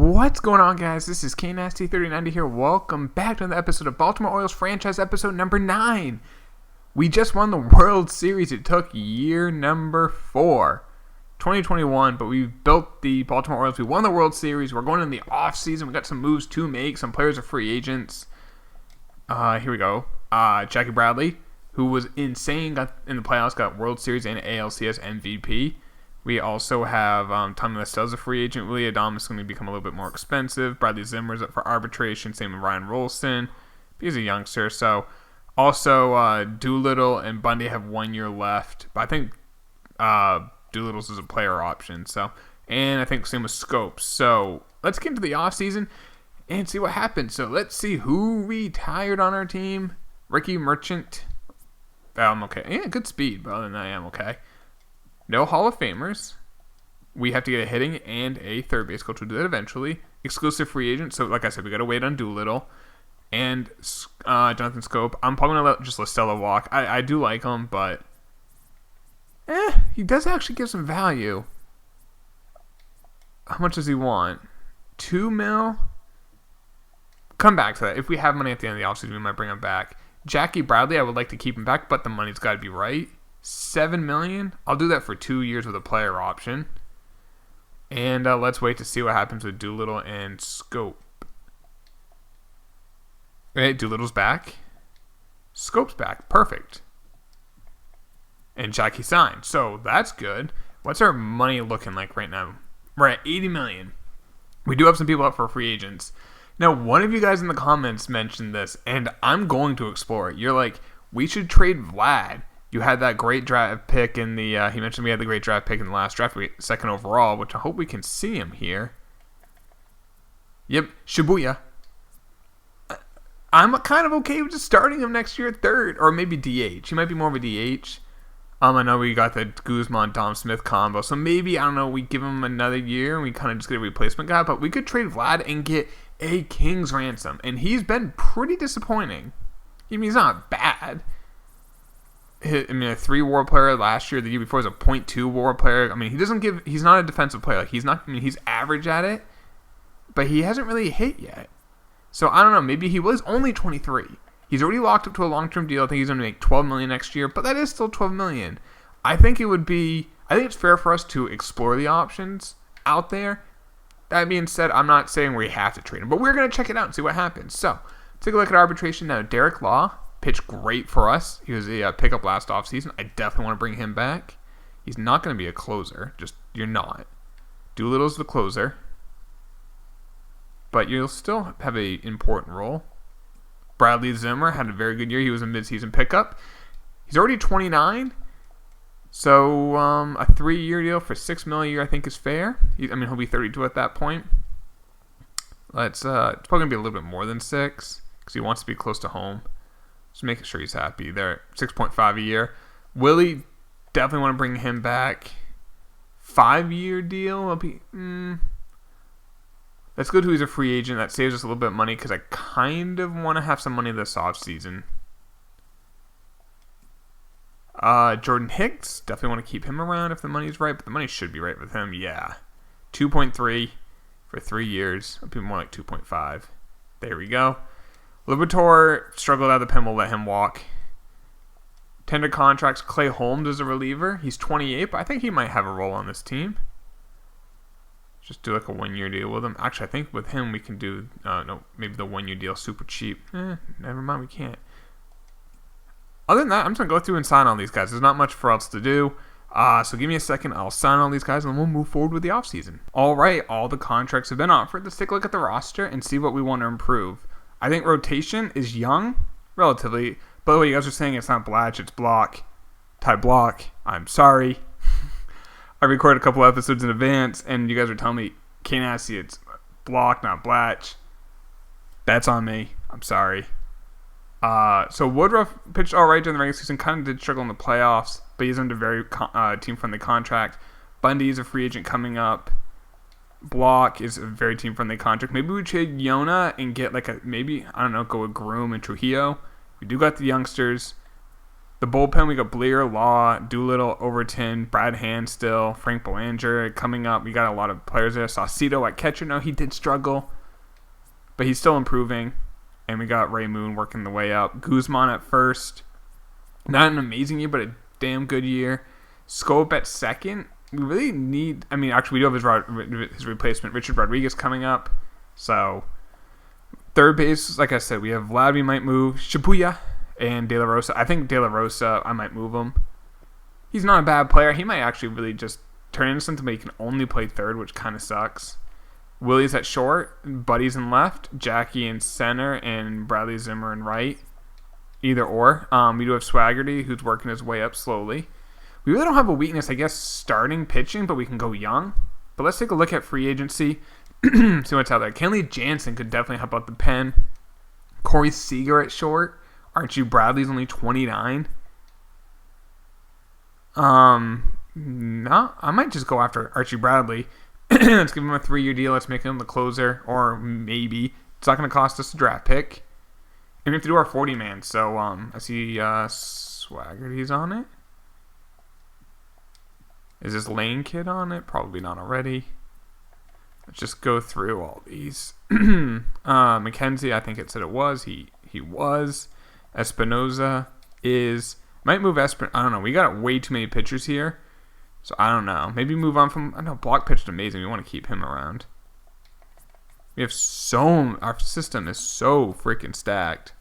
What's going on, guys? This is KNasty3090 here. Welcome back to another episode of Baltimore Orioles franchise episode number 9. We just won the World Series. It took year number 4, 2021, but we built the Baltimore Orioles. We won the World Series. We're going in the offseason. We got some moves to make. Some players are free agents. Here we go. Jackie Brantley, who was insane, got in the playoffs, got World Series and ALCS MVP. We also have Tommy Lestell's a free agent. Willie Adames is going to become a little bit more expensive. Bradley Zimmer's up for arbitration. Same with Ryan Rolston. He's a youngster. So also Doolittle and Bundy have 1 year left. But I think Doolittle's is a player option. So, and I think same with Scopes. So let's get into the offseason and see what happens. So let's see who retired on our team. Ricky Merchant. I'm okay. Yeah, good speed, but other than that, I am okay. No Hall of Famers. We have to get a hitting and a third base coach. We'll do that eventually. Exclusive free agent. So, like I said, we got to wait on Doolittle and Jonathan Scope. I'm probably going to let just Listella walk. I do like him, but he does actually give some value. How much does he want? $2 million? Come back to that. If we have money at the end of the offseason, we might bring him back. Jackie Bradley, I would like to keep him back, but the money's got to be right. $7 million. I'll do that for 2 years with a player option. And let's wait to see what happens with Doolittle and Scope. Okay, Doolittle's back. Scope's back. Perfect. And Jackie signed. So that's good. What's our money looking like right now? We're at $80 million. We do have some people up for free agents. Now, one of you guys in the comments mentioned this, and I'm going to explore it. You're like, we should trade Vlad. You had that great draft pick in the, he mentioned we had the great draft pick in the last draft, second overall, which I hope we can see him here. Yep, Shibuya. I'm kind of okay with just starting him next year at third, or maybe DH. He might be more of a DH. I know we got the Guzman-Dom Smith combo, so maybe, I don't know, we give him another year and we kind of just get a replacement guy, but we could trade Vlad and get a king's ransom, and he's been pretty disappointing. I mean, he's not bad. A 3 WAR player last year. The year before was a .2 WAR player. I mean, he's not a defensive player. Like, he's average at it, but he hasn't really hit yet. So I don't know. Maybe he was only 23. He's already locked up to a long-term deal. I think he's going to make $12 million next year, but that is still $12 million. I think it's fair for us to explore the options out there. That being said, I'm not saying we have to trade him, but we're going to check it out and see what happens. So take a look at arbitration now. Derek Law pitched great for us. He was a pickup last offseason. I definitely want to bring him back. He's not going to be a closer. You're not. Doolittle's the closer. But you'll still have an important role. Bradley Zimmer had a very good year. He was a midseason pickup. He's already 29. So a 3-year deal for $6 million a year I think is fair. He'll be 32 at that point. It's probably going to be a little bit more than 6 because he wants to be close to home. Just making sure he's happy. They're at 6.5 a year. Willie, definitely want to bring him back. 5-year deal. Let's go to he's a free agent. That saves us a little bit of money because I kind of want to have some money this offseason. Jordan Hicks, definitely want to keep him around if the money's right, but the money should be right with him. Yeah. 2.3 for 3 years. It'll be more like 2.5. There we go. Liberatore struggled out of the pen. We'll let him walk. Tender contracts. Clay Holmes is a reliever. He's 28, but I think he might have a role on this team. Just do like a 1-year deal with him. Actually, I think with him we can do, maybe the 1-year deal super cheap. Never mind, we can't. Other than that, I'm just going to go through and sign all these guys. There's not much for else to do. So give me a second. I'll sign all these guys, and then we'll move forward with the offseason. All right, all the contracts have been offered. Let's take a look at the roster and see what we want to improve. I think rotation is young, relatively. By the way, you guys are saying it's not Blatch, it's Block. Ty Block. I'm sorry. I recorded a couple episodes in advance, and you guys are telling me, can't see it's Block, not Blatch. That's on me. I'm sorry. So Woodruff pitched all right during the regular season. Kind of did struggle in the playoffs, but he's under very team-friendly contract. Bundy is a free agent coming up. Block is a very team-friendly contract. Maybe we trade Yona and get go with Groom and Trujillo. We do got the youngsters. The bullpen, we got Bleer, Law, Doolittle, Overton, Brad Hand still, Frank Belanger coming up. We got a lot of players there. Saucedo at catcher. No, he did struggle, but he's still improving. And we got Ray Moon working the way up. Guzman at first. Not an amazing year, but a damn good year. Scope at second. We really need... I mean, actually, we do have his replacement, Richard Rodriguez, coming up. So, third base, like I said, we have Vlad we might move. Shibuya and De La Rosa. I think De La Rosa, I might move him. He's not a bad player. He might actually really just turn into something, but he can only play third, which kind of sucks. Willie's at short. Buddy's in left. Jackie in center. And Bradley Zimmer in right. Either or. We do have Swaggerty, who's working his way up slowly. We really don't have a weakness, I guess, starting pitching, but we can go young. But let's take a look at free agency. See what's out there. Kenley Jansen could definitely help out the pen. Corey Seager at short. Archie Bradley's only 29. No, I might just go after Archie Bradley. Let's give him a 3-year deal. Let's make him the closer. Or maybe. It's not going to cost us a draft pick. And we have to do our 40-man. So, I see Swaggerty's on it. Is this Lane kid on it? Probably not already. Let's just go through all these. McKenzie, I think it said it was. He was. Espinoza is... Might move Espinoza. I don't know. We got way too many pitchers here. So I don't know. Maybe move on from... I know Block pitched amazing. We want to keep him around. We have so... Our system is so freaking stacked.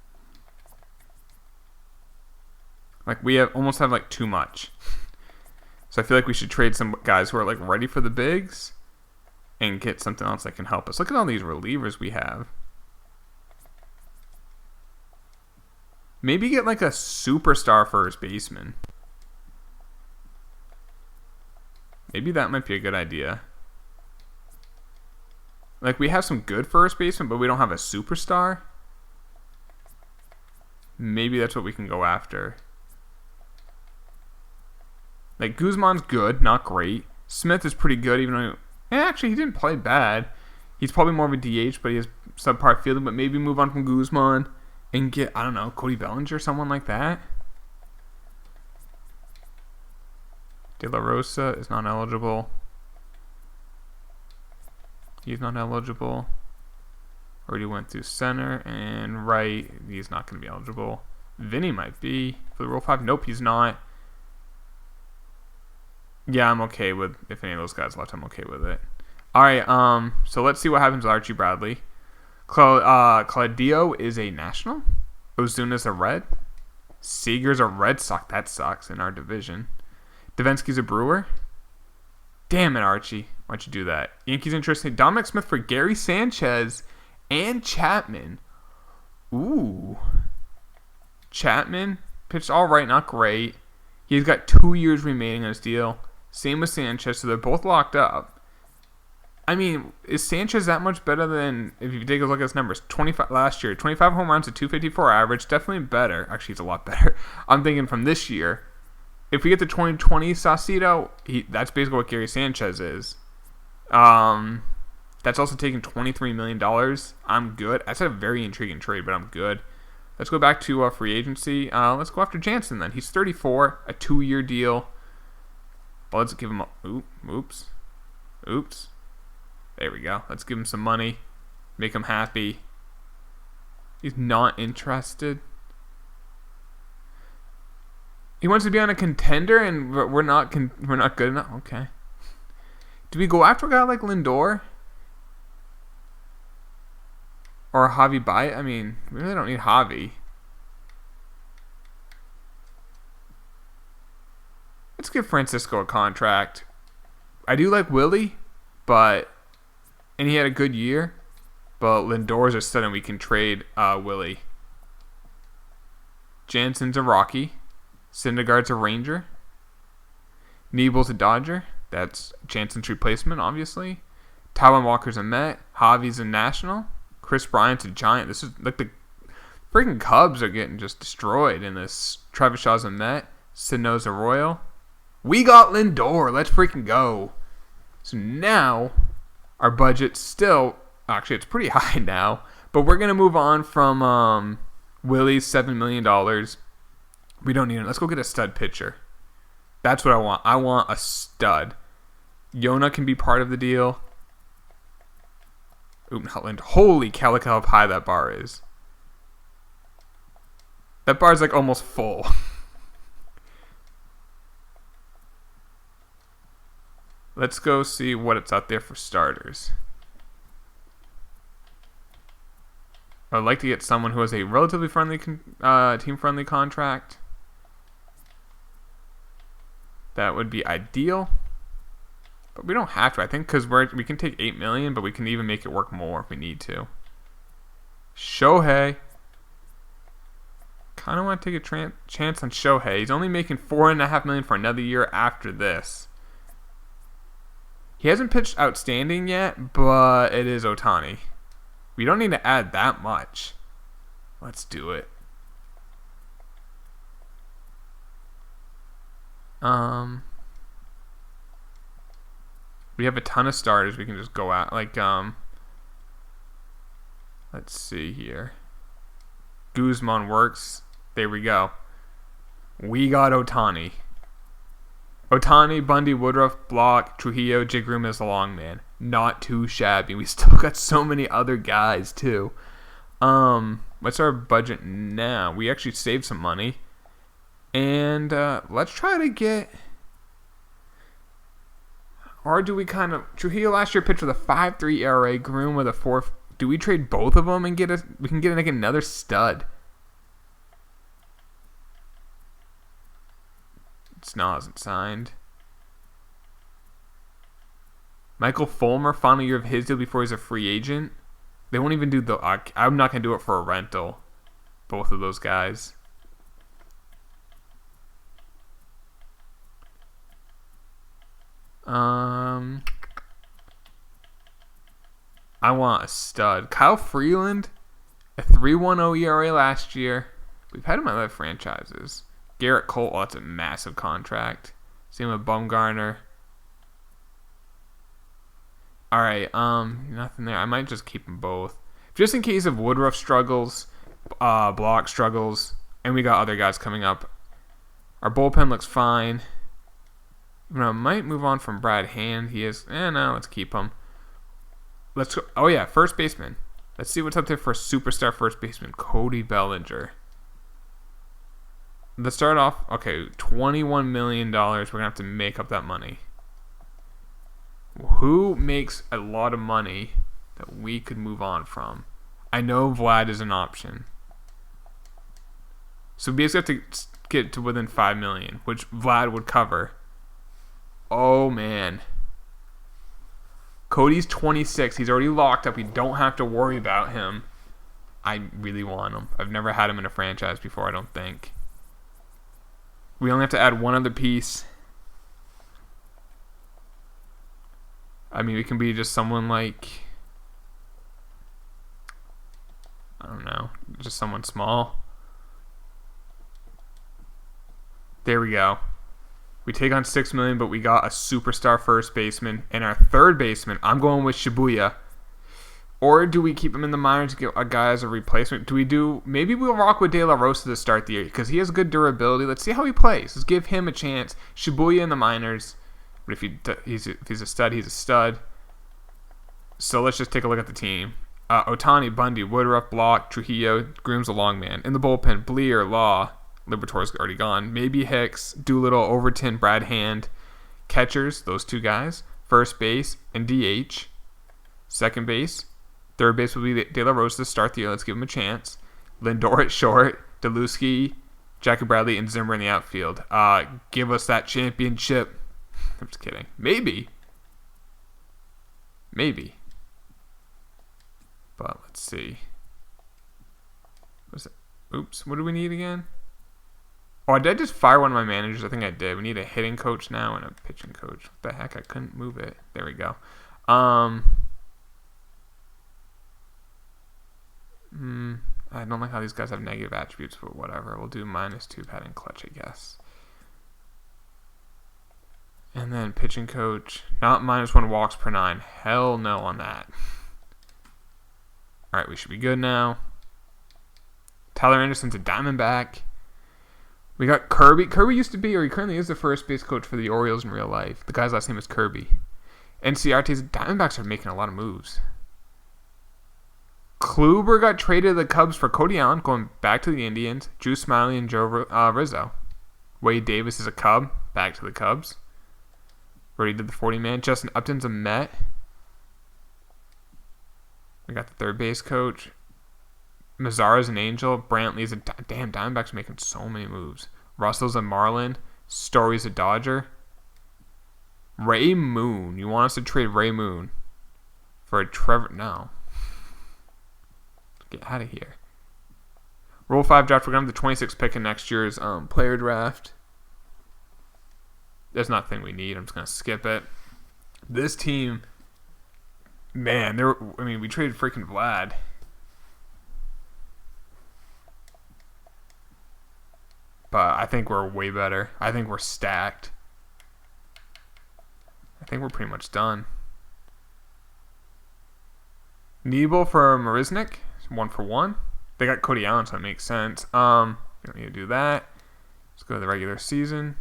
Like we almost have like too much. So I feel like we should trade some guys who are like ready for the bigs and get something else that can help us. Look at all these relievers we have. Maybe get like a superstar first baseman. Maybe that might be a good idea. Like we have some good first basemen, but we don't have a superstar. Maybe that's what we can go after. Like, Guzman's good, not great. Smith is pretty good, even though... actually, he didn't play bad. He's probably more of a DH, but he has subpar fielding. But maybe move on from Guzman and get, I don't know, Cody Bellinger, someone like that. De La Rosa is not eligible. He's not eligible. Already went through center and right. He's not going to be eligible. Vinny might be for the Rule 5. Nope, he's not. Yeah, I'm okay with if any of those guys left. I'm okay with it. All right. So let's see what happens with Archie Bradley. Claudio is a National. Ozuna's a Red. Seager's a Red Sox. That sucks in our division. Davinsky's a Brewer. Damn it, Archie. Why'd you do that? Yankees interesting. Dominic Smith for Gary Sanchez and Chapman. Ooh. Chapman pitched all right, not great. He's got 2 years remaining on his deal. Same with Sanchez, so they're both locked up. I mean, is Sanchez that much better than, if you take a look at his numbers, 25 last year, 25 home runs, a 254 average, definitely better. Actually, he's a lot better. I'm thinking from this year. If we get the 2020 Saucedo, that's basically what Gary Sanchez is. That's also taking $23 million. I'm good. That's a very intriguing trade, but I'm good. Let's go back to free agency. Let's go after Jansen then. He's 34, a 2-year deal. Well, let's give him a... Oops. There we go. Let's give him some money. Make him happy. He's not interested. He wants to be on a contender, and we're not good enough. Okay. Do we go after a guy like Lindor? Or Javi Baez? I mean, we really don't need Javi. Let's give Francisco a contract. I do like Willie, and he had a good year, but Lindor's a sudden we can trade Willie. Jansen's a Rocky. Syndergaard's a Ranger. Nebel's a Dodger. That's Jansen's replacement, obviously. Taiwan Walker's a Met. Javi's a National. Kris Bryant's a Giant. This is like the freaking Cubs are getting just destroyed in this. Travis Shaw's a Met. Sano's a Royal. We got Lindor. Let's freaking go. So now our budget's still, actually it's pretty high now, but we're going to move on from Willie's $7 million. We don't need it. Let's go get a stud pitcher. That's what I want. I want a stud. Yona can be part of the deal. Hutland. Holy cow, look how high that bar is. That bar is like almost full. Let's go see what it's out there for starters. I'd like to get someone who has a relatively friendly, team-friendly contract. That would be ideal. But we don't have to, I think, because we can take $8 million, but we can even make it work more if we need to. Shohei. Kind of want to take a chance on Shohei. He's only making $4.5 million for another year after this. He hasn't pitched outstanding yet, but it is Ohtani. We don't need to add that much. Let's do it. We have a ton of starters we can just go at. Like, let's see here. Guzman works. There we go. We got Ohtani. Ohtani, Bundy, Woodruff, Block, Trujillo, Jigrum is the long man. Not too shabby. We still got so many other guys, too. What's our budget now? We actually saved some money. And let's try to get... Or do we kind of... Trujillo last year pitched with a 5.3 ERA, Groom with a 4... Do we trade both of them and get a... We can get like another stud. Snell hasn't signed. Michael Fulmer, final year of his deal before he's a free agent. They won't even do the... I'm not going to do it for a rental. Both of those guys. I want a stud. Kyle Freeland, a 3.10 ERA last year. We've had him in other franchises. Garrett Cole, oh, that's a massive contract. Same with Bumgarner. Alright, nothing there. I might just keep them both. Just in case if Woodruff struggles, Block struggles, and we got other guys coming up. Our bullpen looks fine. I might move on from Brad Hand. He is... no, let's keep him. Let's go... Oh, yeah, first baseman. Let's see what's up there for a superstar first baseman. Cody Bellinger. Let's start off... Okay, $21 million. We're going to have to make up that money. Who makes a lot of money that we could move on from? I know Vlad is an option. So we basically have to get to within $5 million, which Vlad would cover. Oh, man. Cody's 26. He's already locked up. We don't have to worry about him. I really want him. I've never had him in a franchise before, I don't think. We only have to add one other piece. I mean, it can be just someone like... I don't know. Just someone small. There we go. We take on $6 million, but we got a superstar first baseman. And our third baseman, I'm going with Shibuya. Or do we keep him in the minors to get a guy as a replacement? Maybe we'll rock with De La Rosa to start the year because he has good durability. Let's see how he plays. Let's give him a chance. Shibuya in the minors. But if he's a stud, he's a stud. So let's just take a look at the team. Ohtani, Bundy, Woodruff, Block, Trujillo, Groom's a long man. In the bullpen, Bleer, Law, Liberatore's already gone. Maybe Hicks, Doolittle, Overton, Brad Hand. Catchers, those two guys. First base and DH. Second base. Third base will be De La Rosa to start the year. Let's give him a chance. Lindor at short. Deluski, Jackie Bradley, and Zimmer in the outfield. Give us that championship. I'm just kidding. Maybe. But let's see. What's it? Oops. What do we need again? Oh, did I just fire one of my managers? I think I did. We need a hitting coach now and a pitching coach. What the heck? I couldn't move it. There we go. I don't like how these guys have negative attributes, but whatever. We'll do -2 batting clutch, I guess. And then pitching coach. Not -1 walks per 9. Hell no on that. Alright, we should be good now. Tyler Anderson's a Diamondback. We got Kirby. Kirby used to be, or he currently is, the first base coach for the Orioles in real life. The guy's last name is Kirby. NCRT's Diamondbacks are making a lot of moves. Kluber got traded to the Cubs for Cody Allen, going back to the Indians. Drew Smyly and Joe Rizzo. Wade Davis is a Cub, back to the Cubs. Already did the 40-man. Justin Upton's a Met. We got the third base coach. Mazzara's an Angel. Brantley's a... Damn, Diamondbacks are making so many moves. Russell's a Marlin. Story's a Dodger. Ray Moon. You want us to trade Ray Moon for a Trevor... No. Get out of here. Rule 5 draft. We're going to have the 26th pick in next year's player draft. There's nothing we need. I'm just going to skip it. This team... Man, we traded freaking Vlad. But I think we're way better. I think we're stacked. I think we're pretty much done. Nebel for Marisnik. 1-for-1. They got Cody Allen, so it makes sense. We don't need to do that. Let's go to the regular season.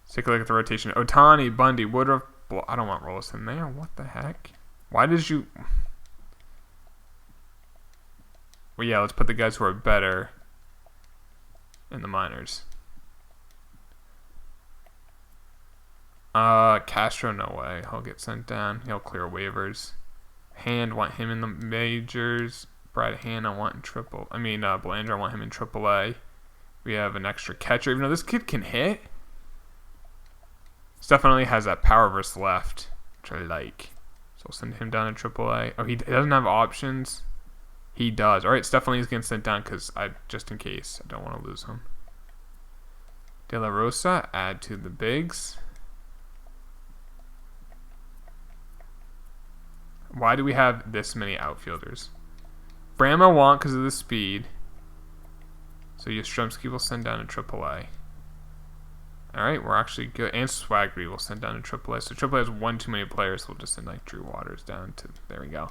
Let's take a look at the rotation. Ohtani, Bundy, Woodruff. I don't want Rolison there. What the heck? Why did you... Well, yeah, let's put the guys who are better in the minors. Castro, no way. He'll get sent down. He'll clear waivers. Hand, want him in the majors. Brad Hand, I want in Belanger, I want him in AAA. We have an extra catcher. Even though this kid can hit, Stephanie has that power versus left, which I like. So we'll send him down to AAA. Oh, he doesn't have options. He does. All right, Stephani's getting sent down just in case. I don't want to lose him. De La Rosa, add to the bigs. Why do we have this many outfielders? Bram I want because of the speed. So Yastrzemski will send down to AAA. Alright, we're actually good. And Swaggery will send down to AAA. So AAA has one too many players, so we'll just send Drew Waters down to... There we go.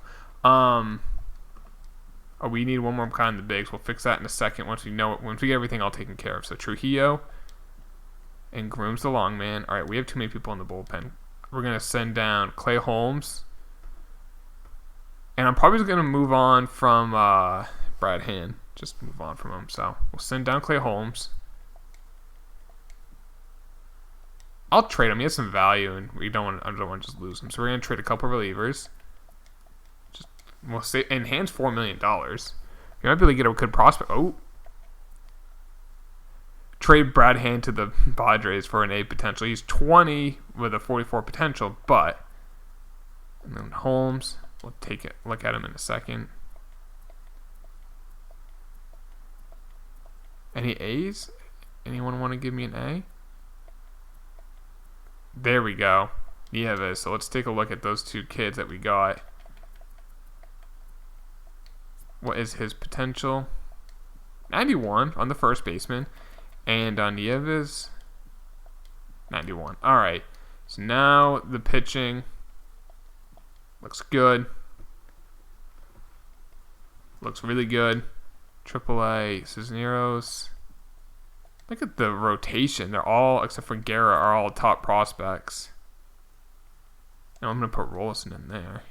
We need one more guy in the bigs. We'll fix that in a second once we get everything all taken care of. So Trujillo and Groom's the long man. Alright, we have too many people in the bullpen. We're going to send down Clay Holmes. And I'm probably just going to move on from Brad Hand. Just move on from him. So we'll send down Clay Holmes. I'll trade him. He has some value, and I don't want to just lose him. So we're going to trade a couple of relievers. We'll say, and Hand's $4 million. You might be able to get a good prospect. Oh. Trade Brad Hand to the Padres for an A potential. He's 20 with a 44 potential, but... And then Holmes... We'll look at him in a second. Any A's? Anyone want to give me an A? There we go. Nieves. So let's take a look at those two kids that we got. What is his potential? 91 on the first baseman. And on Nieves, 91. All right. So now the pitching looks good. Looks really good. AAA Cisneros. Look at the rotation. They're all, except for Guerra, are all top prospects. And I'm going to put Rolison in there.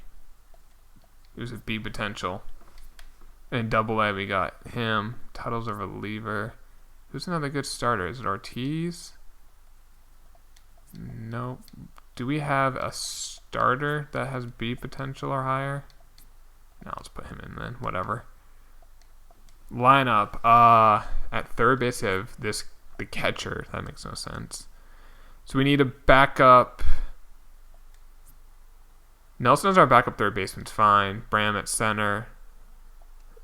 Here's a B potential. And AA, we got him. Tuttle's a reliever. Who's another good starter? Is it Ortiz? Nope. Do we have a starter that has B potential or higher? No, let's put him in then. Whatever. Lineup. At third base, we have the catcher. That makes no sense. So we need a backup. Nelson is our backup third baseman. Fine. Bram at center.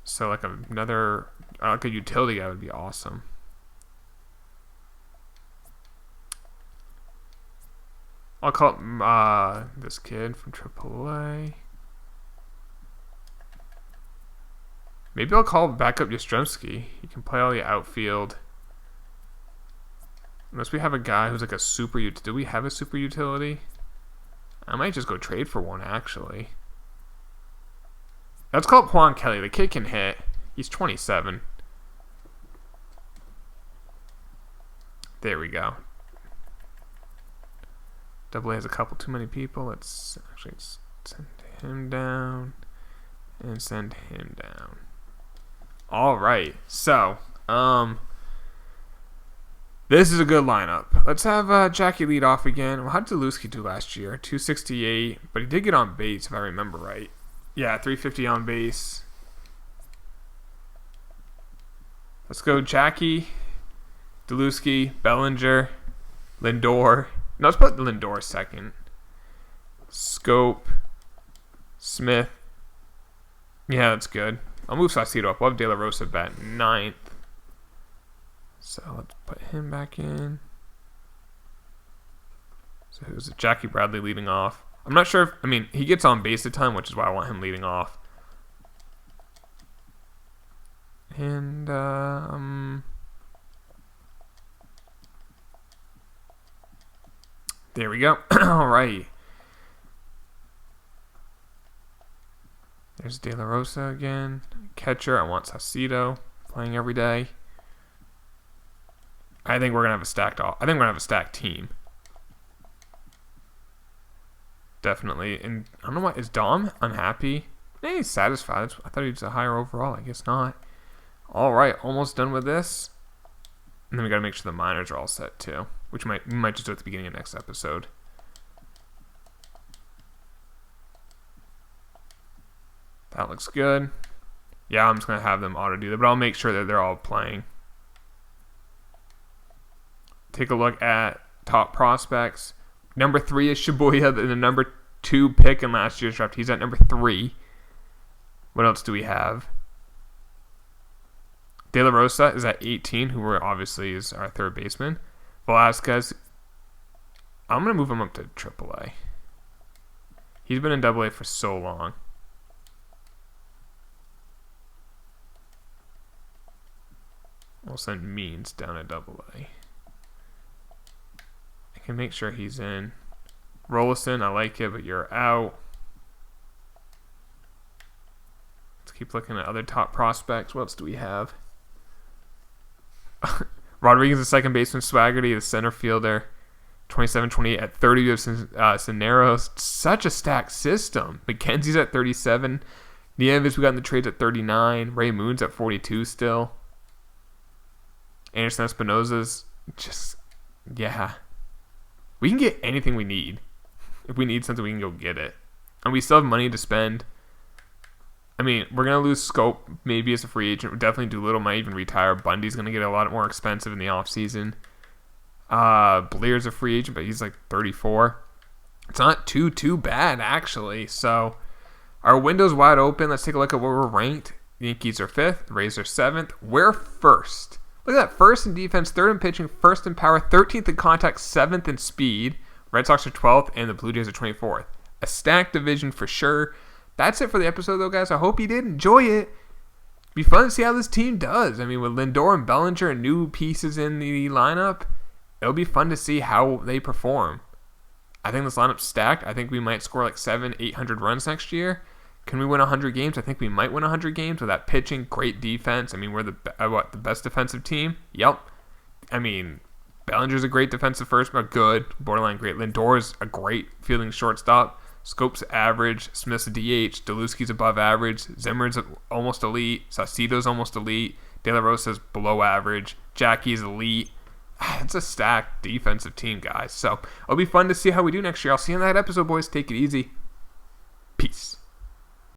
So like a utility guy would be awesome. I'll call it this kid from AAA. Maybe I'll call backup Yastrzemski. He can play all the outfield. Unless we have a guy who's like a super utility. Do we have a super utility? I might just go trade for one, actually. Let's call it Juan Kelly. The kid can hit. He's 27. There we go. Double A has a couple too many people. Let's actually send him down and send him down. All right. So, this is a good lineup. Let's have Jackie lead off again. Well, how did Deluski do last year? 268, but he did get on base if I remember right. Yeah, 350 on base. Let's go Jackie, Deluski, Bellinger, Lindor. No, let's put Lindor second. Scope, Smith. Yeah, that's good. I'll move Saucedo up. We'll have De La Rosa bat ninth. So let's put him back in. So who's it? Jackie Bradley leading off. I'm not sure if, he gets on base a ton, which is why I want him leading off. And, there we go. All right. There's De La Rosa again. Catcher, I want Saucedo playing every day. I think we're gonna have a stacked team. Definitely. And I don't know why is Dom unhappy? Yeah, he's satisfied. I thought he was a higher overall. I guess not. All right, almost done with this. And then we gotta make sure the minors are all set too, which we might just do at the beginning of next episode. That looks good. Yeah, I'm just gonna have them auto do that, but I'll make sure that they're all playing. Take a look at top prospects. Number 3 is Shibuya, the number 2 pick in last year's draft. He's at number 3. What else do we have? De La Rosa is at 18, who obviously is our third baseman. Velasquez, I'm going to move him up to AAA. He's been in AA for so long. We'll send Means down at AA. I can make sure he's in. Rollison, I like it, but you're out. Let's keep looking at other top prospects. What else do we have? Rodriguez, the second baseman. Swaggerty, the center fielder. 27-28 at 30. You have Cineros. Such a stacked system. McKenzie's at 37. Nieves, we got in the trades at 39. Ray Moon's at 42 still. Anderson Espinosa's just, yeah. We can get anything we need. If we need something, we can go get it. And we still have money to spend. We're going to lose Scope maybe as a free agent. We'll definitely do little, might even retire. Bundy's going to get a lot more expensive in the offseason. Blair's a free agent, but he's like 34. It's not too bad, actually. So our window's wide open. Let's take a look at where we're ranked. The Yankees are 5th. The Rays are 7th. We're 1st. Look at that. 1st in defense, 3rd in pitching, 1st in power, 13th in contact, 7th in speed. Red Sox are 12th, and the Blue Jays are 24th. A stacked division for sure. That's it for the episode, though, guys. I hope you did enjoy it. Be fun to see how this team does. With Lindor and Bellinger and new pieces in the lineup, it'll be fun to see how they perform. I think this lineup's stacked. I think we might score like 700-800 runs next year. Can we win 100 games? I think we might win 100 games with that pitching, great defense. We're the best defensive team? Yep. Bellinger's a great defensive first, but good, borderline great. Lindor's a great fielding shortstop. Scope's average. Smith's a DH. Deluski's above average. Zimmer's almost elite. Saucedo's almost elite. De La Rosa's below average. Jackie's elite. It's a stacked defensive team, guys. So it'll be fun to see how we do next year. I'll see you in that episode, boys. Take it easy. Peace.